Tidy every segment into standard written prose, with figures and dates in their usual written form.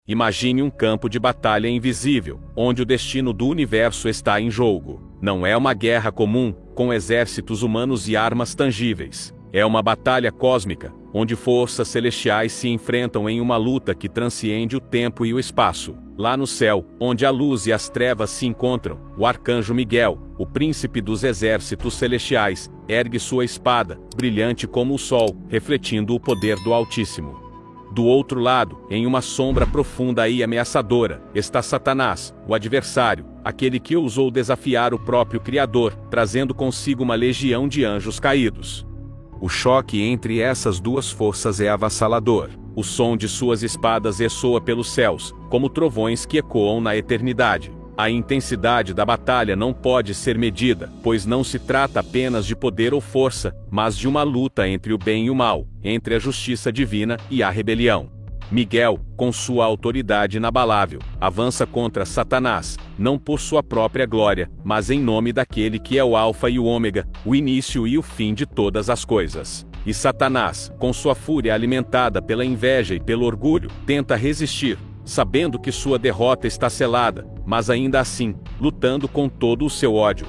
Imagine um campo de batalha invisível, onde o destino do universo está em jogo. Não é uma guerra comum, com exércitos humanos e armas tangíveis. É uma batalha cósmica, onde forças celestiais se enfrentam em uma luta que transcende o tempo e o espaço. Lá no céu, onde a luz e as trevas se encontram, o arcanjo Miguel, o príncipe dos exércitos celestiais, ergue sua espada, brilhante como o sol, refletindo o poder do Altíssimo. Do outro lado, em uma sombra profunda e ameaçadora, está Satanás, o adversário, aquele que ousou desafiar o próprio Criador, trazendo consigo uma legião de anjos caídos. O choque entre essas duas forças é avassalador. O som de suas espadas ressoa pelos céus, como trovões que ecoam na eternidade. A intensidade da batalha não pode ser medida, pois não se trata apenas de poder ou força, mas de uma luta entre o bem e o mal, entre a justiça divina e a rebelião. Miguel, com sua autoridade inabalável, avança contra Satanás, não por sua própria glória, mas em nome daquele que é o Alfa e o Ômega, o início e o fim de todas as coisas. E Satanás, com sua fúria alimentada pela inveja e pelo orgulho, tenta resistir, sabendo que sua derrota está selada, mas ainda assim, lutando com todo o seu ódio.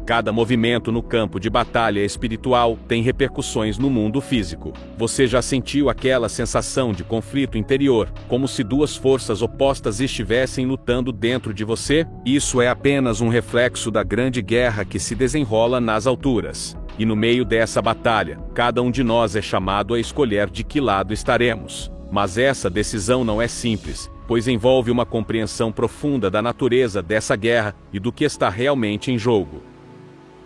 Cada movimento no campo de batalha espiritual tem repercussões no mundo físico. Você já sentiu aquela sensação de conflito interior, como se duas forças opostas estivessem lutando dentro de você? Isso é apenas um reflexo da grande guerra que se desenrola nas alturas. E no meio dessa batalha, cada um de nós é chamado a escolher de que lado estaremos. Mas essa decisão não é simples, pois envolve uma compreensão profunda da natureza dessa guerra e do que está realmente em jogo.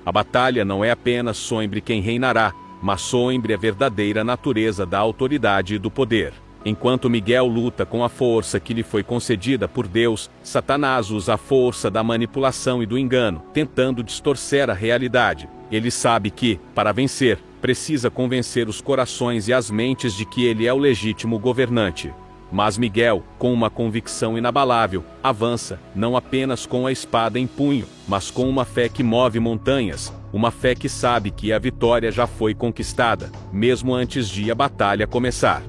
A batalha não é apenas sobre quem reinará, mas sobre a verdadeira natureza da autoridade e do poder. Enquanto Miguel luta com a força que lhe foi concedida por Deus, Satanás usa a força da manipulação e do engano, tentando distorcer a realidade. Ele sabe que, para vencer, precisa convencer os corações e as mentes de que ele é o legítimo governante. Mas Miguel, com uma convicção inabalável, avança, não apenas com a espada em punho, mas com uma fé que move montanhas, uma fé que sabe que a vitória já foi conquistada, mesmo antes de a batalha começar.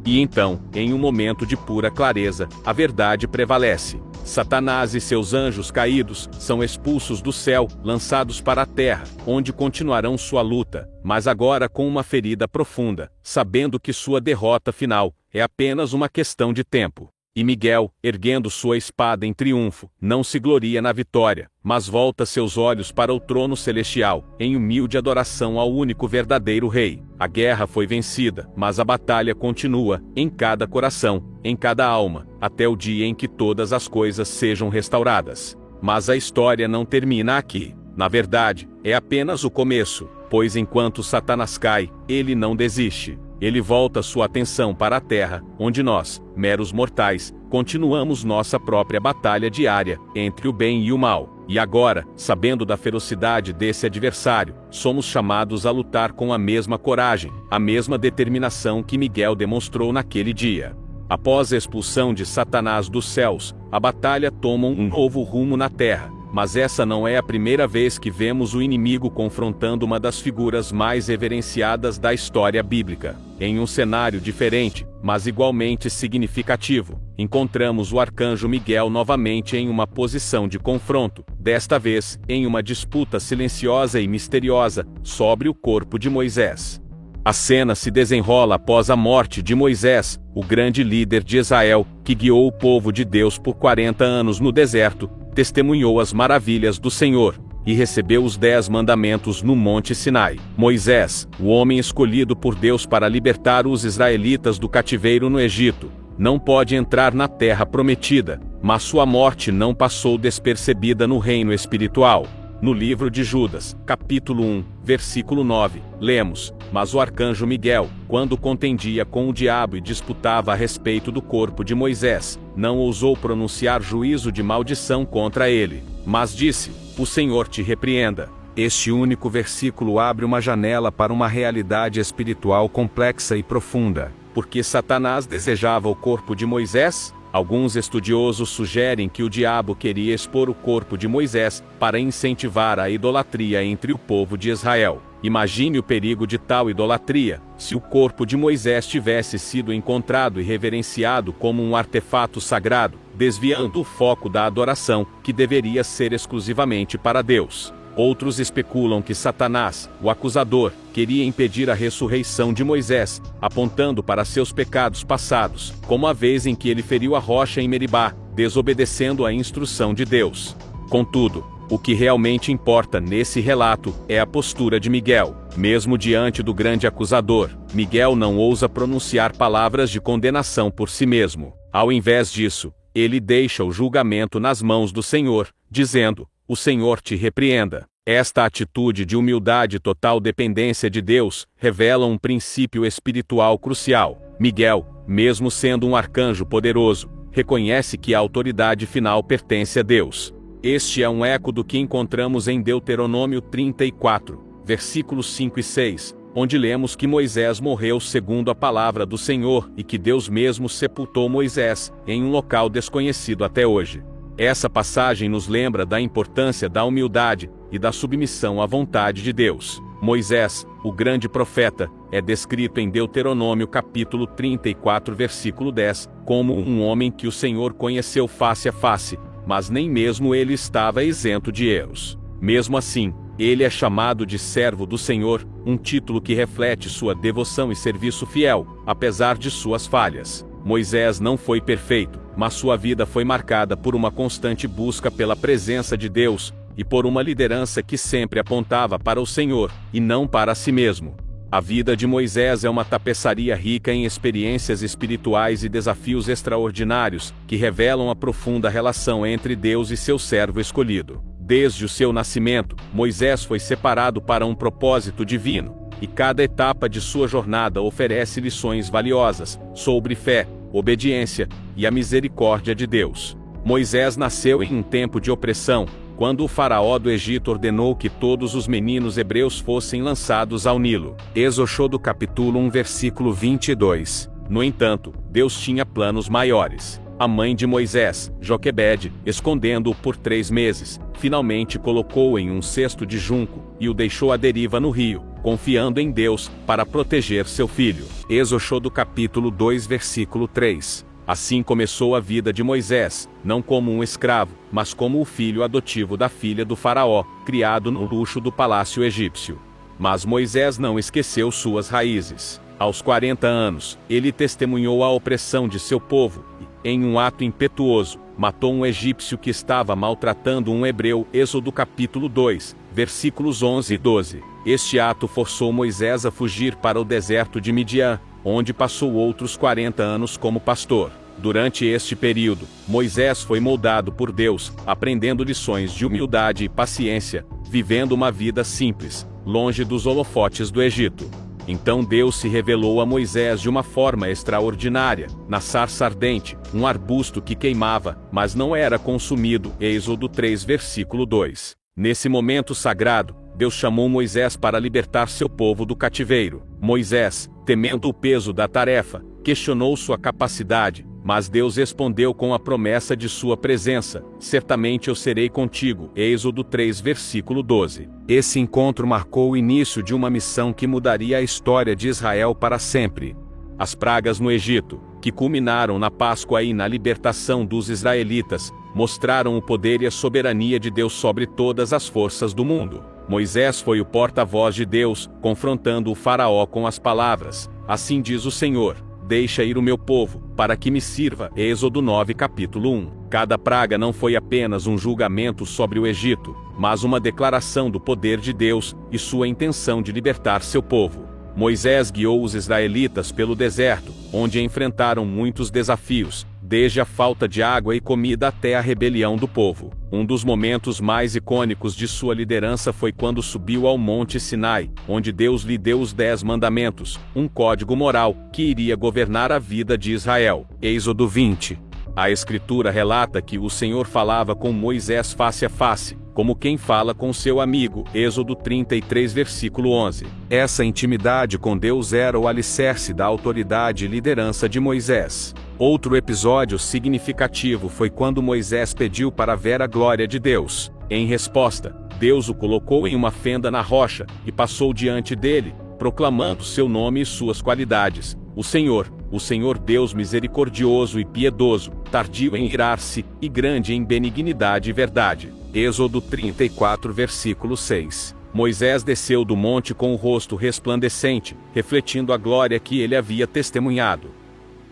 E então, em um momento de pura clareza, a verdade prevalece. Satanás e seus anjos caídos são expulsos do céu, lançados para a terra, onde continuarão sua luta, mas agora com uma ferida profunda, sabendo que sua derrota final é apenas uma questão de tempo. E Miguel, erguendo sua espada em triunfo, não se gloria na vitória, mas volta seus olhos para o trono celestial, em humilde adoração ao único verdadeiro Rei. A guerra foi vencida, mas a batalha continua, em cada coração, em cada alma, até o dia em que todas as coisas sejam restauradas. Mas a história não termina aqui. Na verdade, é apenas o começo, pois enquanto Satanás cai, ele não desiste. Ele volta sua atenção para a terra, onde nós, meros mortais, continuamos nossa própria batalha diária, entre o bem e o mal. E agora, sabendo da ferocidade desse adversário, somos chamados a lutar com a mesma coragem, a mesma determinação que Miguel demonstrou naquele dia. Após a expulsão de Satanás dos céus, a batalha toma um novo rumo na terra. Mas essa não é a primeira vez que vemos o inimigo confrontando uma das figuras mais reverenciadas da história bíblica. Em um cenário diferente, mas igualmente significativo, encontramos o arcanjo Miguel novamente em uma posição de confronto, desta vez, em uma disputa silenciosa e misteriosa, sobre o corpo de Moisés. A cena se desenrola após a morte de Moisés, o grande líder de Israel, que guiou o povo de Deus por 40 anos no deserto, testemunhou as maravilhas do Senhor, e recebeu os 10 mandamentos no Monte Sinai. Moisés, o homem escolhido por Deus para libertar os israelitas do cativeiro no Egito, não pode entrar na terra prometida, mas sua morte não passou despercebida no reino espiritual. No livro de Judas, capítulo 1, versículo 9, lemos: Mas o arcanjo Miguel, quando contendia com o diabo e disputava a respeito do corpo de Moisés, não ousou pronunciar juízo de maldição contra ele, mas disse: O Senhor te repreenda. Este único versículo abre uma janela para uma realidade espiritual complexa e profunda. Por que Satanás desejava o corpo de Moisés? Alguns estudiosos sugerem que o diabo queria expor o corpo de Moisés para incentivar a idolatria entre o povo de Israel. Imagine o perigo de tal idolatria, se o corpo de Moisés tivesse sido encontrado e reverenciado como um artefato sagrado, desviando o foco da adoração, que deveria ser exclusivamente para Deus. Outros especulam que Satanás, o acusador, queria impedir a ressurreição de Moisés, apontando para seus pecados passados, como a vez em que ele feriu a rocha em Meribá, desobedecendo a instrução de Deus. Contudo, o que realmente importa nesse relato é a postura de Miguel. Mesmo diante do grande acusador, Miguel não ousa pronunciar palavras de condenação por si mesmo. Ao invés disso, ele deixa o julgamento nas mãos do Senhor, dizendo: "O Senhor te repreenda." Esta atitude de humildade e total dependência de Deus revela um princípio espiritual crucial. Miguel, mesmo sendo um arcanjo poderoso, reconhece que a autoridade final pertence a Deus. Este é um eco do que encontramos em Deuteronômio 34, versículos 5 e 6, onde lemos que Moisés morreu segundo a palavra do Senhor e que Deus mesmo sepultou Moisés em um local desconhecido até hoje. Essa passagem nos lembra da importância da humildade e da submissão à vontade de Deus. Moisés, o grande profeta, é descrito em Deuteronômio capítulo 34, versículo 10, como um homem que o Senhor conheceu face a face, mas nem mesmo ele estava isento de erros. Mesmo assim, ele é chamado de servo do Senhor, um título que reflete sua devoção e serviço fiel, apesar de suas falhas. Moisés não foi perfeito, mas sua vida foi marcada por uma constante busca pela presença de Deus, e por uma liderança que sempre apontava para o Senhor, e não para si mesmo. A vida de Moisés é uma tapeçaria rica em experiências espirituais e desafios extraordinários, que revelam a profunda relação entre Deus e seu servo escolhido. Desde o seu nascimento, Moisés foi separado para um propósito divino, e cada etapa de sua jornada oferece lições valiosas sobre fé, obediência e a misericórdia de Deus. Moisés nasceu em um tempo de opressão, quando o faraó do Egito ordenou que todos os meninos hebreus fossem lançados ao Nilo. Êxodo capítulo 1 versículo 22. No entanto, Deus tinha planos maiores. A mãe de Moisés, Joquebede, escondendo-o por 3 meses, finalmente colocou-o em um cesto de junco, e o deixou à deriva no rio, confiando em Deus para proteger seu filho. Êxodo capítulo 2 versículo 3. Assim começou a vida de Moisés, não como um escravo, mas como o filho adotivo da filha do faraó, criado no luxo do palácio egípcio. Mas Moisés não esqueceu suas raízes. Aos 40 anos, ele testemunhou a opressão de seu povo, e, em um ato impetuoso, matou um egípcio que estava maltratando um hebreu. Êxodo capítulo 2, versículos 11 e 12. Este ato forçou Moisés a fugir para o deserto de Midian, onde passou outros 40 anos como pastor. Durante este período, Moisés foi moldado por Deus, aprendendo lições de humildade e paciência, vivendo uma vida simples, longe dos holofotes do Egito. Então Deus se revelou a Moisés de uma forma extraordinária, na sarça ardente, um arbusto que queimava, mas não era consumido. Êxodo 3 versículo 2. Nesse momento sagrado, Deus chamou Moisés para libertar seu povo do cativeiro. Moisés, temendo o peso da tarefa, questionou sua capacidade, mas Deus respondeu com a promessa de sua presença: "Certamente eu serei contigo." Êxodo 3 versículo 12. Esse encontro marcou o início de uma missão que mudaria a história de Israel para sempre. As pragas no Egito, que culminaram na Páscoa e na libertação dos israelitas, mostraram o poder e a soberania de Deus sobre todas as forças do mundo. Moisés foi o porta-voz de Deus, confrontando o faraó com as palavras: "Assim diz o Senhor, deixa ir o meu povo, para que me sirva." Êxodo 9 capítulo 1. Cada praga não foi apenas um julgamento sobre o Egito, mas uma declaração do poder de Deus e sua intenção de libertar seu povo. Moisés guiou os israelitas pelo deserto, onde enfrentaram muitos desafios, desde a falta de água e comida até a rebelião do povo. Um dos momentos mais icônicos de sua liderança foi quando subiu ao Monte Sinai, onde Deus lhe deu os 10 mandamentos, um código moral que iria governar a vida de Israel. Êxodo 20. A Escritura relata que o Senhor falava com Moisés face a face, como quem fala com seu amigo. Êxodo 33 versículo 11. Essa intimidade com Deus era o alicerce da autoridade e liderança de Moisés. Outro episódio significativo foi quando Moisés pediu para ver a glória de Deus. Em resposta, Deus o colocou em uma fenda na rocha, e passou diante dele, proclamando seu nome e suas qualidades. O Senhor Deus misericordioso e piedoso, tardio em irar-se, e grande em benignidade e verdade. Êxodo 34 versículo 6. Moisés desceu do monte com o rosto resplandecente, refletindo a glória que ele havia testemunhado.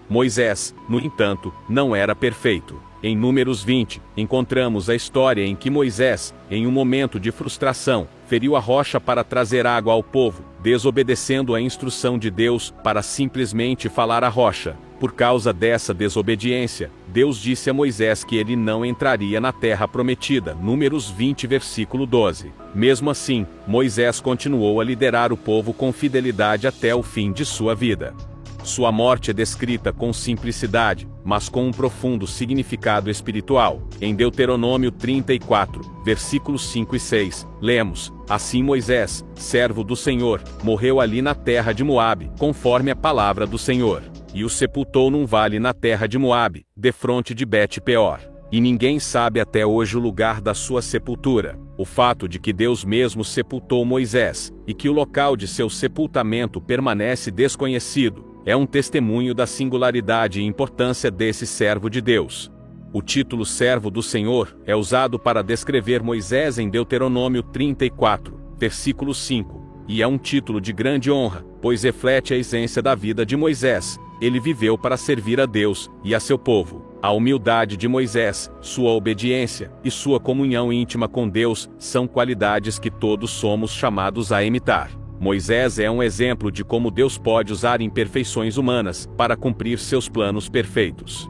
Moisés, no entanto, não era perfeito. Em Números 20, encontramos a história em que Moisés, em um momento de frustração, feriu a rocha para trazer água ao povo, desobedecendo a instrução de Deus para simplesmente falar à rocha. Por causa dessa desobediência, Deus disse a Moisés que ele não entraria na terra prometida. Números 20 versículo 12. Mesmo assim, Moisés continuou a liderar o povo com fidelidade até o fim de sua vida. Sua morte é descrita com simplicidade, mas com um profundo significado espiritual. Em Deuteronômio 34, versículos 5 e 6, lemos: Assim Moisés, servo do Senhor, morreu ali na terra de Moabe, conforme a palavra do Senhor, e o sepultou num vale na terra de Moabe, defronte de Bet-peor. E ninguém sabe até hoje o lugar da sua sepultura. O fato de que Deus mesmo sepultou Moisés, e que o local de seu sepultamento permanece desconhecido, é um testemunho da singularidade e importância desse servo de Deus. O título servo do Senhor é usado para descrever Moisés em Deuteronômio 34, versículo 5, e é um título de grande honra, pois reflete a essência da vida de Moisés. Ele viveu para servir a Deus e a seu povo. A humildade de Moisés, sua obediência e sua comunhão íntima com Deus são qualidades que todos somos chamados a imitar. Moisés é um exemplo de como Deus pode usar imperfeições humanas para cumprir seus planos perfeitos.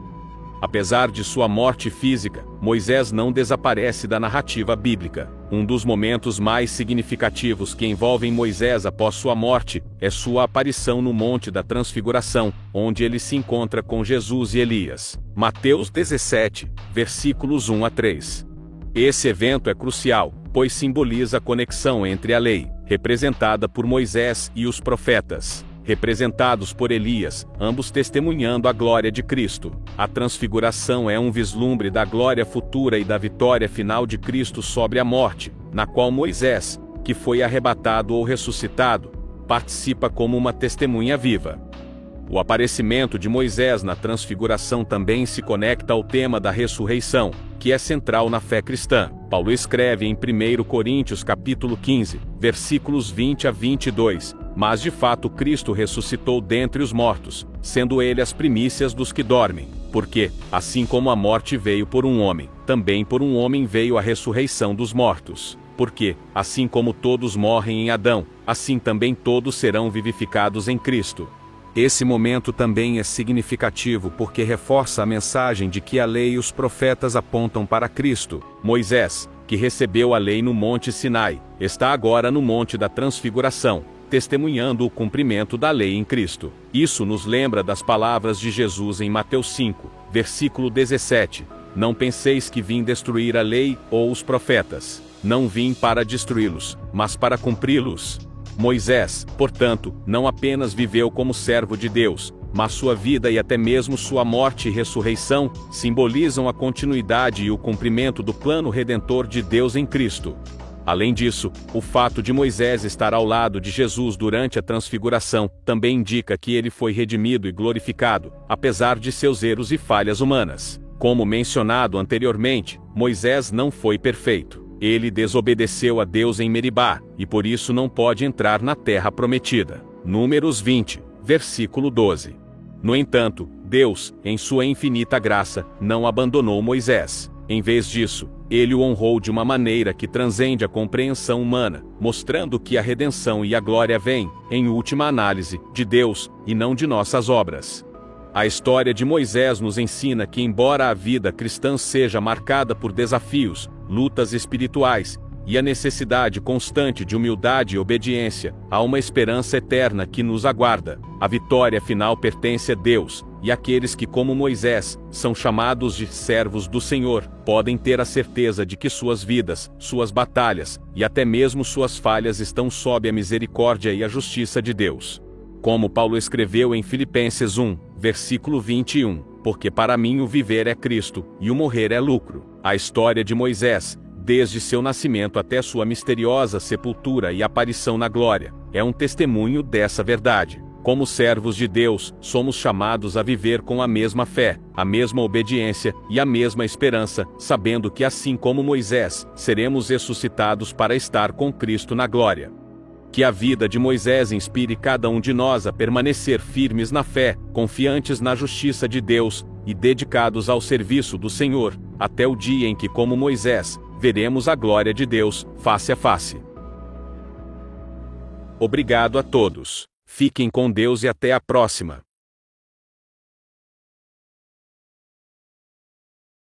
Apesar de sua morte física, Moisés não desaparece da narrativa bíblica. Um dos momentos mais significativos que envolvem Moisés após sua morte é sua aparição no Monte da Transfiguração, onde ele se encontra com Jesus e Elias. Mateus 17, versículos 1 a 3. Esse evento é crucial, pois simboliza a conexão entre a lei, representada por Moisés, e os profetas, representados por Elias, ambos testemunhando a glória de Cristo. A transfiguração é um vislumbre da glória futura e da vitória final de Cristo sobre a morte, na qual Moisés, que foi arrebatado ou ressuscitado, participa como uma testemunha viva. O aparecimento de Moisés na transfiguração também se conecta ao tema da ressurreição, que é central na fé cristã. Paulo escreve em 1 Coríntios capítulo 15, versículos 20 a 22, mas de fato Cristo ressuscitou dentre os mortos, sendo ele as primícias dos que dormem. Porque, assim como a morte veio por um homem, também por um homem veio a ressurreição dos mortos. Porque, assim como todos morrem em Adão, assim também todos serão vivificados em Cristo. Esse momento também é significativo porque reforça a mensagem de que a lei e os profetas apontam para Cristo. Moisés, que recebeu a lei no Monte Sinai, está agora no Monte da Transfiguração, testemunhando o cumprimento da lei em Cristo. Isso nos lembra das palavras de Jesus em Mateus 5, versículo 17. Não penseis que vim destruir a lei ou os profetas. Não vim para destruí-los, mas para cumpri-los. Moisés, portanto, não apenas viveu como servo de Deus, mas sua vida e até mesmo sua morte e ressurreição simbolizam a continuidade e o cumprimento do plano redentor de Deus em Cristo. Além disso, o fato de Moisés estar ao lado de Jesus durante a transfiguração também indica que ele foi redimido e glorificado, apesar de seus erros e falhas humanas. Como mencionado anteriormente, Moisés não foi perfeito. Ele desobedeceu a Deus em Meribá, e por isso não pode entrar na terra prometida. Números 20, versículo 12. No entanto, Deus, em sua infinita graça, não abandonou Moisés. Em vez disso, ele o honrou de uma maneira que transcende a compreensão humana, mostrando que a redenção e a glória vêm, em última análise, de Deus, e não de nossas obras. A história de Moisés nos ensina que, embora a vida cristã seja marcada por desafios, lutas espirituais, e a necessidade constante de humildade e obediência, há uma esperança eterna que nos aguarda. A vitória final pertence a Deus, e aqueles que, como Moisés, são chamados de servos do Senhor, podem ter a certeza de que suas vidas, suas batalhas, e até mesmo suas falhas estão sob a misericórdia e a justiça de Deus. Como Paulo escreveu em Filipenses 1, versículo 21, porque para mim o viver é Cristo, e o morrer é lucro. A história de Moisés, desde seu nascimento até sua misteriosa sepultura e aparição na glória, é um testemunho dessa verdade. Como servos de Deus, somos chamados a viver com a mesma fé, a mesma obediência e a mesma esperança, sabendo que assim como Moisés, seremos ressuscitados para estar com Cristo na glória. Que a vida de Moisés inspire cada um de nós a permanecer firmes na fé, confiantes na justiça de Deus e dedicados ao serviço do Senhor, até o dia em que, como Moisés, veremos a glória de Deus face a face. Obrigado a todos. Fiquem com Deus e até a próxima.